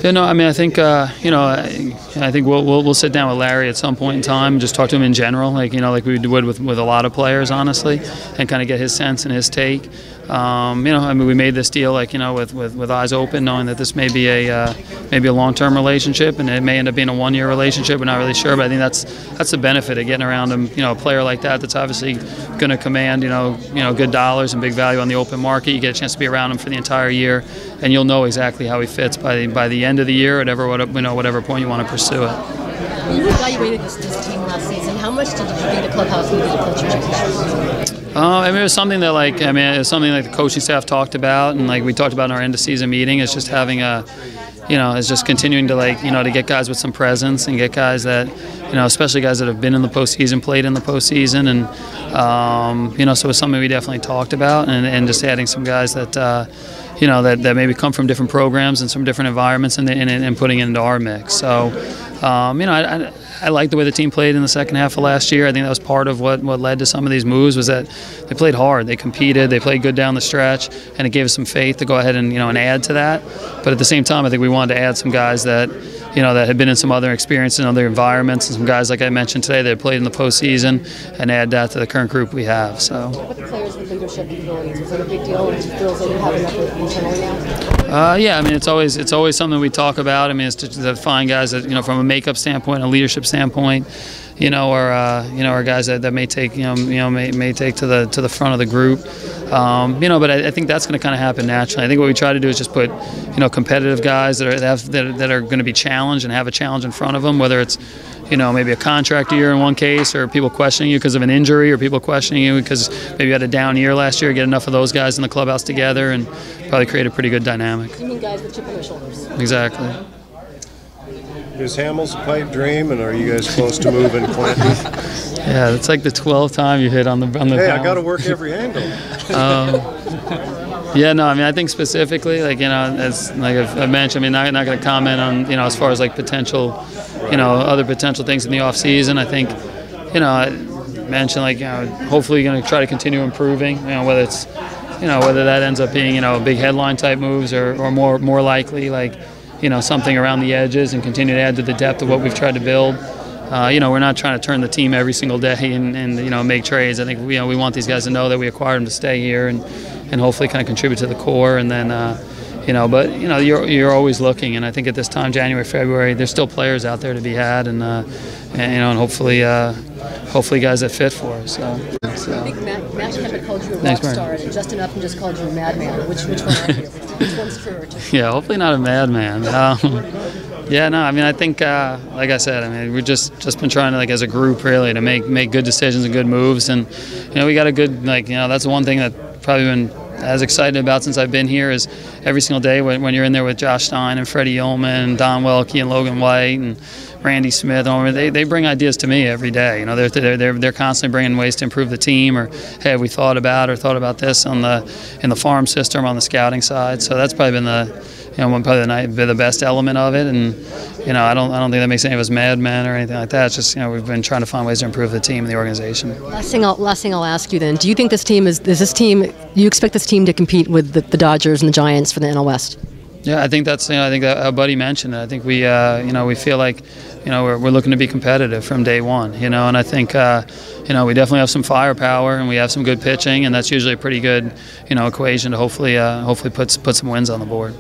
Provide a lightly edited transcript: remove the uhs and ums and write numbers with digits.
Yeah, no, I mean, I think I think we'll sit down with Larry at some point in time and just talk to him in general, like we would with a lot of players, honestly, and kind of get his sense and his take. I mean, we made this deal with eyes open, knowing that this may be a long-term relationship, and it may end up being a one-year relationship. We're not really sure, but I think that's the benefit of getting around him. A player like that's obviously going to command good dollars and big value on the open market. You get a chance to be around him for the entire year, and you'll know exactly how he fits by the end of the year, whatever point you want to pursue it. When you evaluated this team last season, how much did you think the clubhouse needed a culture change? I mean, it was something that it was something the coaching staff talked about, and we talked about in our end of season meeting. It's just having it's just continuing to to get guys with some presence and get guys that especially guys that have been in the postseason, played in the postseason, and so it's something we definitely talked about, and just adding some guys that that maybe come from different programs and some different environments and putting it into our mix. So I like the way the team played in the second half of last year. I think that was part of what led to some of these moves, was that they played hard, they competed, they played good down the stretch, and it gave us some faith to go ahead and and add to that. But at the same time, I think we wanted to add some guys that that had been in some other experiences in other environments, and some guys like I mentioned today that had played in the postseason, and add that to the current group we have. So. What about the players with leadership abilities? Was it a big deal, or do you feel as though you have enough internally now? Yeah, I mean, it's always something we talk about. I mean, it's to find guys that from a makeup standpoint, a leadership standpoint, or guys that may take may take to the front of the group. But I think that's going to kind of happen naturally. I think what we try to do is just put competitive guys that are going to be challenged and have a challenge in front of them, whether it's maybe a contract year in one case, or people questioning you because of an injury, or people questioning you because maybe you had a down year last year. Get enough of those guys in the clubhouse together and probably create a pretty good dynamic. You mean guys with chip on their shoulders? Exactly. Is Hamels a pipe dream, and are you guys close to moving Clinton? Yeah, it's like the 12th time you hit on the. Hey, I got to work every angle. Yeah, no, I mean, I think specifically, as I've mentioned, I mean, not going to comment on, as far as potential, other potential things in the off season. I think, I mentioned hopefully going to try to continue improving. Whether it's, whether that ends up being big headline type moves, or more likely something around the edges, and continue to add to the depth of what we've tried to build. We're not trying to turn the team every single day and make trades. I think we want these guys to know that we acquired them to stay here and hopefully kind of contribute to the core. And then but you're always looking, and I think at this time, January, February, there's still players out there to be had, and hopefully guys that fit for us. So. I think Matt Kemp called you a rock star, and Justin Upton just called you a madman. Which one are you? Which one's true? Yeah, hopefully not a madman. Yeah, no, I mean, I think, like I said, I mean, we've just been trying to, as a group, really, to make good decisions and good moves, and we got a good, that's the one thing that probably been as excited about since I've been here, is every single day when you're in there with Josh Stein and Freddie Ullman, Don Welke and Logan White and Randy Smith. They bring ideas to me every day. They're constantly bringing ways to improve the team, or hey, have we thought about this in the farm system, on the scouting side. So that's probably been the best element of it. And I don't think that makes any of us madmen or anything like that. It's just we've been trying to find ways to improve the team and the organization. Last thing I'll ask you then: do you think this team you expect this team to compete with the Dodgers and the Giants for the NL West? Yeah, I think that's I think that Buddy mentioned it. I think we we feel like we're looking to be competitive from day one. And I think we definitely have some firepower, and we have some good pitching, and that's usually a pretty good equation to hopefully put some wins on the board.